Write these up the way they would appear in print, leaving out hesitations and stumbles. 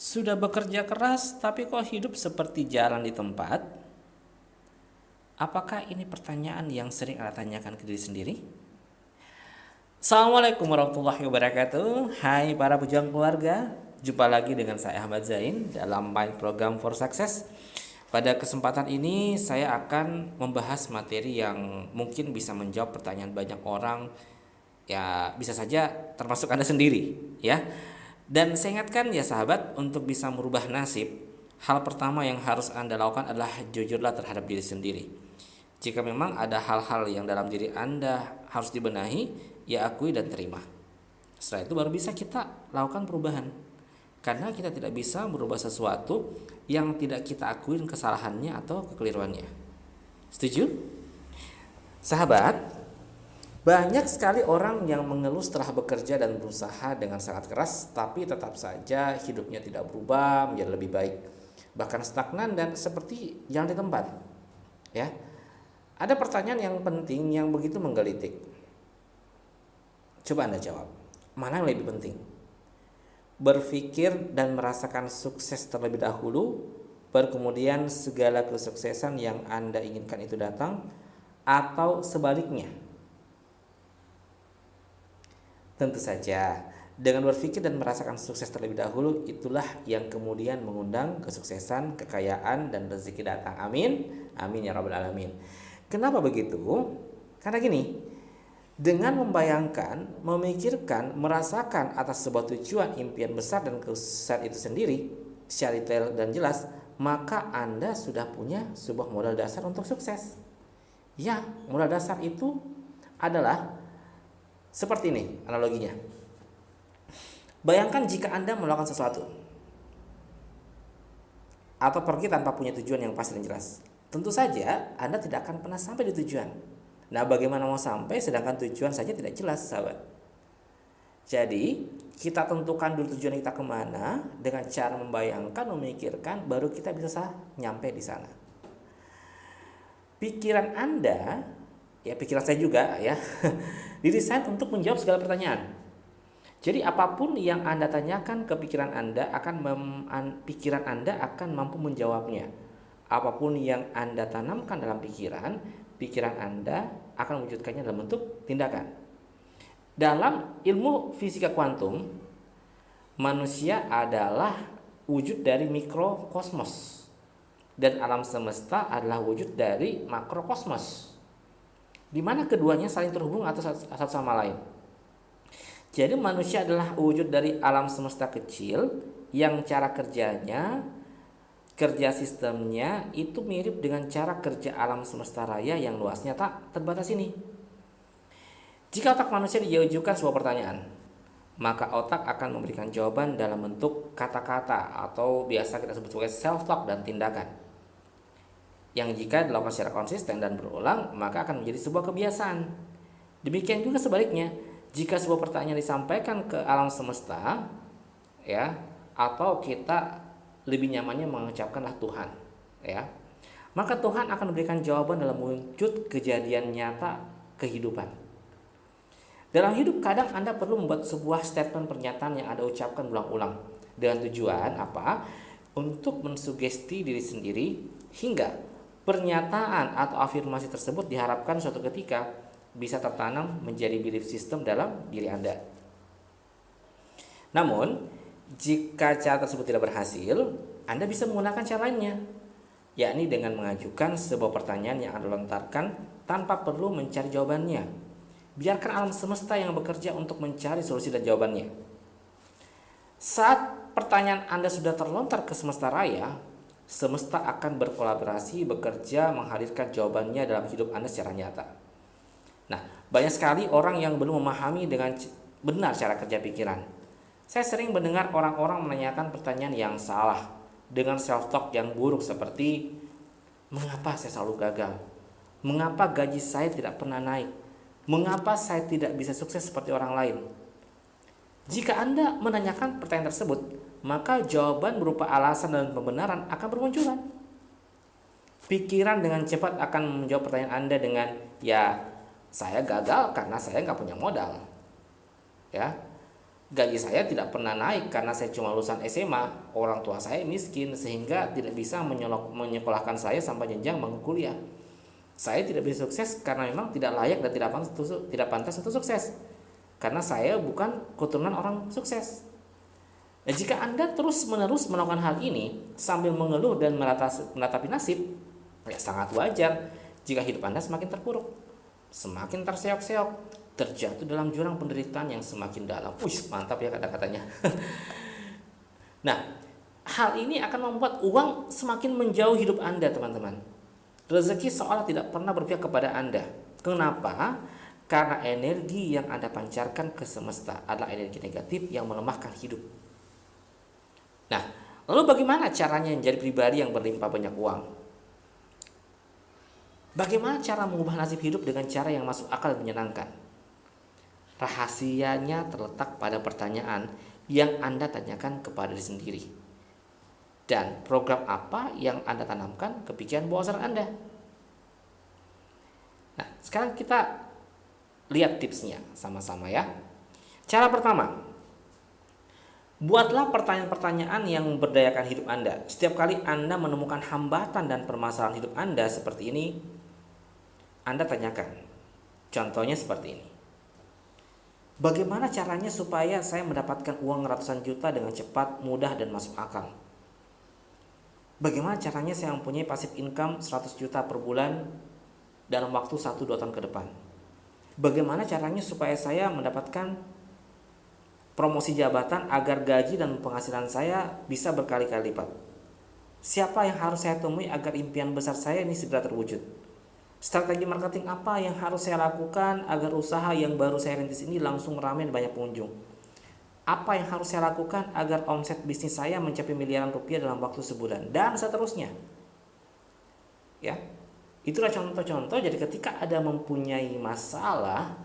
Sudah bekerja keras tapi kok hidup seperti jalan di tempat? Apakah ini pertanyaan yang sering Anda tanyakan ke diri sendiri? Assalamualaikum warahmatullahi wabarakatuh. Hai para pejuang keluarga, jumpa lagi dengan saya Ahmad Zain dalam My Program for Success. Pada kesempatan ini saya akan membahas materi yang mungkin bisa menjawab pertanyaan banyak orang, ya bisa saja termasuk Anda sendiri, ya. Dan saya ingatkan ya sahabat, untuk bisa merubah nasib, hal pertama yang harus Anda lakukan adalah jujurlah terhadap diri sendiri. Jika memang ada hal-hal yang dalam diri Anda harus dibenahi, ya akui dan terima. Setelah itu baru bisa kita lakukan perubahan. Karena kita tidak bisa merubah sesuatu yang tidak kita akuin kesalahannya atau kekeliruannya. Setuju? Sahabat, banyak sekali orang yang mengeluh setelah bekerja dan berusaha dengan sangat keras, tapi tetap saja hidupnya tidak berubah menjadi lebih baik. Bahkan stagnan dan seperti jalan di tempat. Ya. Ada pertanyaan yang penting yang begitu menggelitik. Coba Anda jawab. Mana yang lebih penting? Berpikir dan merasakan sukses terlebih dahulu, baru kemudian segala kesuksesan yang Anda inginkan itu datang, atau sebaliknya? Tentu saja, dengan berpikir dan merasakan sukses terlebih dahulu, itulah yang kemudian mengundang kesuksesan, kekayaan, dan rezeki datang. Amin. Amin ya rabbal alamin. Kenapa begitu? Karena gini, dengan membayangkan, memikirkan, merasakan atas sebuah tujuan, impian besar dan kesuksesan itu sendiri secara detail dan jelas, maka Anda sudah punya sebuah modal dasar untuk sukses. Ya, modal dasar itu adalah seperti ini analoginya. Bayangkan jika Anda melakukan sesuatu atau pergi tanpa punya tujuan yang pasti dan jelas. Tentu saja Anda tidak akan pernah sampai di tujuan. Nah, bagaimana mau sampai sedangkan tujuan saja tidak jelas, sahabat? Jadi, kita tentukan dulu tujuan kita kemana dengan cara membayangkan, memikirkan, baru kita bisa nyampe di sana. Pikiran Anda, ya pikiran saya juga ya, didesain untuk menjawab segala pertanyaan. Jadi apapun yang Anda tanyakan ke pikiran Anda pikiran Anda akan mampu menjawabnya. Apapun yang Anda tanamkan dalam pikiran Anda akan mewujudkannya dalam bentuk tindakan. Dalam ilmu fisika kuantum, manusia adalah wujud dari mikrokosmos dan alam semesta adalah wujud dari makrokosmos, di mana keduanya saling terhubung atau satu sama lain. Jadi manusia adalah wujud dari alam semesta kecil yang cara kerja sistemnya itu mirip dengan cara kerja alam semesta raya yang luasnya tak terbatas ini. Jika otak manusia diajukan sebuah pertanyaan, maka otak akan memberikan jawaban dalam bentuk kata-kata atau biasa kita sebut sebagai self-talk dan tindakan. Yang jika dilakukan secara konsisten dan berulang, maka akan menjadi sebuah kebiasaan. Demikian juga sebaliknya, jika sebuah pertanyaan disampaikan ke alam semesta, ya, atau kita lebih nyamannya mengucapkanlah Tuhan, ya, maka Tuhan akan memberikan jawaban dalam wujud kejadian nyata kehidupan. Dalam hidup kadang Anda perlu membuat sebuah statement pernyataan yang Anda ucapkan berulang-ulang dengan tujuan apa? Untuk mensugesti diri sendiri hingga pernyataan atau afirmasi tersebut diharapkan suatu ketika bisa tertanam menjadi belief system dalam diri Anda. Namun, jika cara tersebut tidak berhasil, Anda bisa menggunakan cara lainnya, yakni dengan mengajukan sebuah pertanyaan yang Anda lontarkan tanpa perlu mencari jawabannya. Biarkan alam semesta yang bekerja untuk mencari solusi dan jawabannya. Saat pertanyaan Anda sudah terlontar ke semesta raya, semesta akan berkolaborasi, bekerja, menghadirkan jawabannya dalam hidup Anda secara nyata. Nah, banyak sekali orang yang belum memahami dengan benar cara kerja pikiran. Saya sering mendengar orang-orang menanyakan pertanyaan yang salah dengan self-talk yang buruk seperti, mengapa saya selalu gagal? Mengapa gaji saya tidak pernah naik? Mengapa saya tidak bisa sukses seperti orang lain? Jika Anda menanyakan pertanyaan tersebut, maka jawaban berupa alasan dan pembenaran akan bermunculan. Pikiran dengan cepat akan menjawab pertanyaan Anda dengan, ya, saya gagal karena saya nggak punya modal. Ya, Gaji saya tidak pernah naik karena saya cuma lulusan SMA, orang tua saya miskin sehingga tidak bisa menyekolahkan saya sampai jenjang bangku kuliah. Saya tidak bisa sukses karena memang tidak layak dan tidak pantas untuk sukses. Karena saya bukan keturunan orang sukses. Nah, jika Anda terus-menerus melakukan hal ini sambil mengeluh dan meratapi nasib, ya sangat wajar jika hidup Anda semakin terpuruk, semakin terseok-seok, terjatuh dalam jurang penderitaan yang semakin dalam. Wih, mantap ya kata-katanya. Nah, hal ini akan membuat uang semakin menjauh hidup Anda, teman-teman. Rezeki seolah tidak pernah berpihak kepada Anda. Kenapa? Karena energi yang Anda pancarkan ke semesta adalah energi negatif yang melemahkan hidup. Nah, lalu bagaimana caranya menjadi pribadi yang berlimpah banyak uang? Bagaimana cara mengubah nasib hidup dengan cara yang masuk akal dan menyenangkan? Rahasianya terletak pada pertanyaan yang Anda tanyakan kepada diri sendiri. Dan program apa yang Anda tanamkan ke pikiran bawah sadar Anda. Nah, sekarang kita lihat tipsnya sama-sama ya. Cara pertama, buatlah pertanyaan-pertanyaan yang memberdayakan hidup Anda. Setiap kali Anda menemukan hambatan dan permasalahan hidup Anda seperti ini, Anda tanyakan. Contohnya seperti ini. Bagaimana caranya supaya saya mendapatkan uang ratusan juta dengan cepat, mudah, dan masuk akal? Bagaimana caranya saya mempunyai passive income 100 juta per bulan dalam waktu 1-2 tahun ke depan? Bagaimana caranya supaya saya mendapatkan promosi jabatan agar gaji dan penghasilan saya bisa berkali-kali lipat? Siapa yang harus saya temui agar impian besar saya ini segera terwujud? Strategi marketing apa yang harus saya lakukan agar usaha yang baru saya rintis ini langsung ramai dan banyak pengunjung? Apa yang harus saya lakukan agar omset bisnis saya mencapai miliaran rupiah dalam waktu sebulan? Dan seterusnya. Ya, itulah contoh-contoh. Jadi ketika ada mempunyai masalah,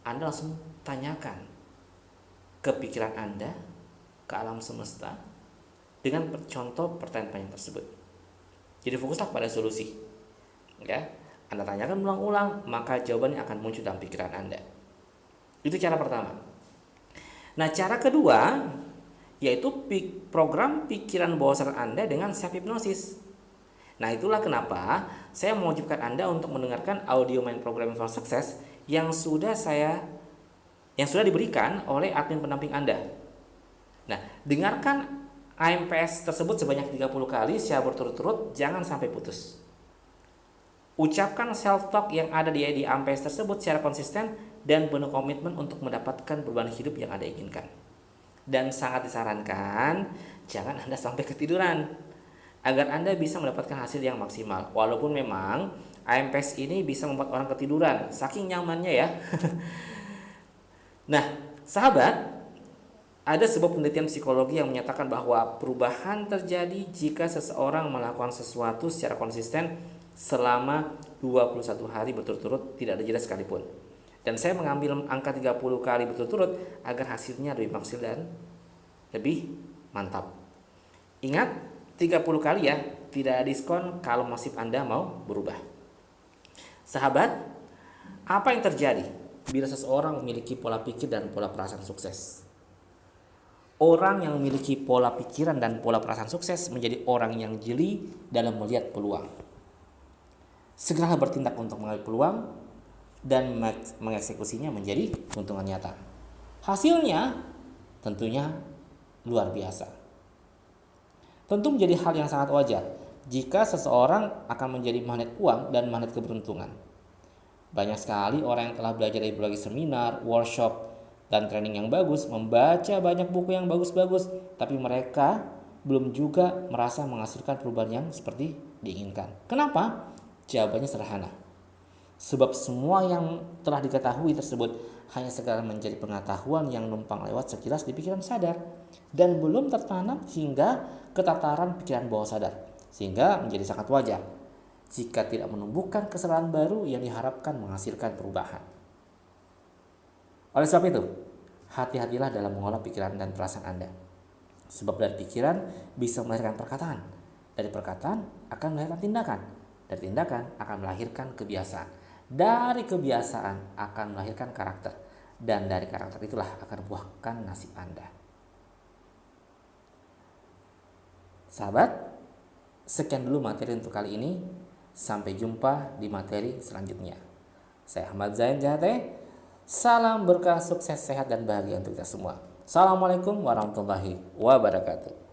Anda langsung tanyakan ke pikiran Anda, ke alam semesta, dengan contoh pertanyaan tersebut. Jadi fokuslah pada solusi. Ya, Anda tanyakan ulang-ulang, maka jawabannya akan muncul dalam pikiran Anda. Itu cara pertama. Nah, cara kedua yaitu program pikiran bawah sadar Anda dengan self hipnosis. Nah, itulah kenapa saya mewajibkan Anda untuk mendengarkan audio Mind Programming for Success yang sudah diberikan oleh admin pendamping Anda. Nah, dengarkan AMPS tersebut sebanyak 30 kali secara berturut-turut, jangan sampai putus. Ucapkan self-talk yang ada di AMPS tersebut secara konsisten dan penuh komitmen untuk mendapatkan perubahan hidup yang Anda inginkan. Dan sangat disarankan, jangan Anda sampai ketiduran, agar Anda bisa mendapatkan hasil yang maksimal. Walaupun memang AMPS ini bisa membuat orang ketiduran, saking nyamannya ya. Nah, sahabat, ada sebuah penelitian psikologi yang menyatakan bahwa perubahan terjadi jika seseorang melakukan sesuatu secara konsisten selama 21 hari berturut-turut, tidak ada jeda sekalipun. Dan saya mengambil angka 30 kali berturut-turut agar hasilnya lebih maksimal dan lebih mantap. Ingat, 30 kali ya, tidak ada diskon kalau nasib Anda mau berubah. Sahabat, apa yang terjadi bila seseorang memiliki pola pikir dan pola perasaan sukses? Orang yang memiliki pola pikiran dan pola perasaan sukses menjadi orang yang jeli dalam melihat peluang. Segeralah bertindak untuk mengambil peluang dan mengeksekusinya menjadi keuntungan nyata. Hasilnya tentunya luar biasa. Tentu menjadi hal yang sangat wajar jika seseorang akan menjadi magnet uang dan magnet keberuntungan. Banyak sekali orang yang telah belajar dari berbagai seminar, workshop, dan training yang bagus, membaca banyak buku yang bagus-bagus, tapi mereka belum juga merasa menghasilkan perubahan yang seperti diinginkan. Kenapa? Jawabannya sederhana. Sebab semua yang telah diketahui tersebut hanya sekedar menjadi pengetahuan yang numpang lewat sekilas di pikiran sadar dan belum tertanam hingga ke tataran pikiran bawah sadar, sehingga menjadi sangat wajar jika tidak menumbuhkan kesadaran baru yang diharapkan menghasilkan perubahan. Oleh sebab itu, hati-hatilah dalam mengolah pikiran dan perasaan Anda. Sebab dari pikiran bisa melahirkan perkataan, dari perkataan akan melahirkan tindakan, dari tindakan akan melahirkan kebiasaan, dari kebiasaan akan melahirkan karakter, dan dari karakter itulah akan buahkan nasib Anda. Sahabat, sekian dulu materi untuk kali ini. Sampai jumpa di materi selanjutnya. Saya Ahmad Zain Jahate. Salam berkah, sukses, sehat, dan bahagia untuk kita semua. Assalamualaikum warahmatullahi wabarakatuh.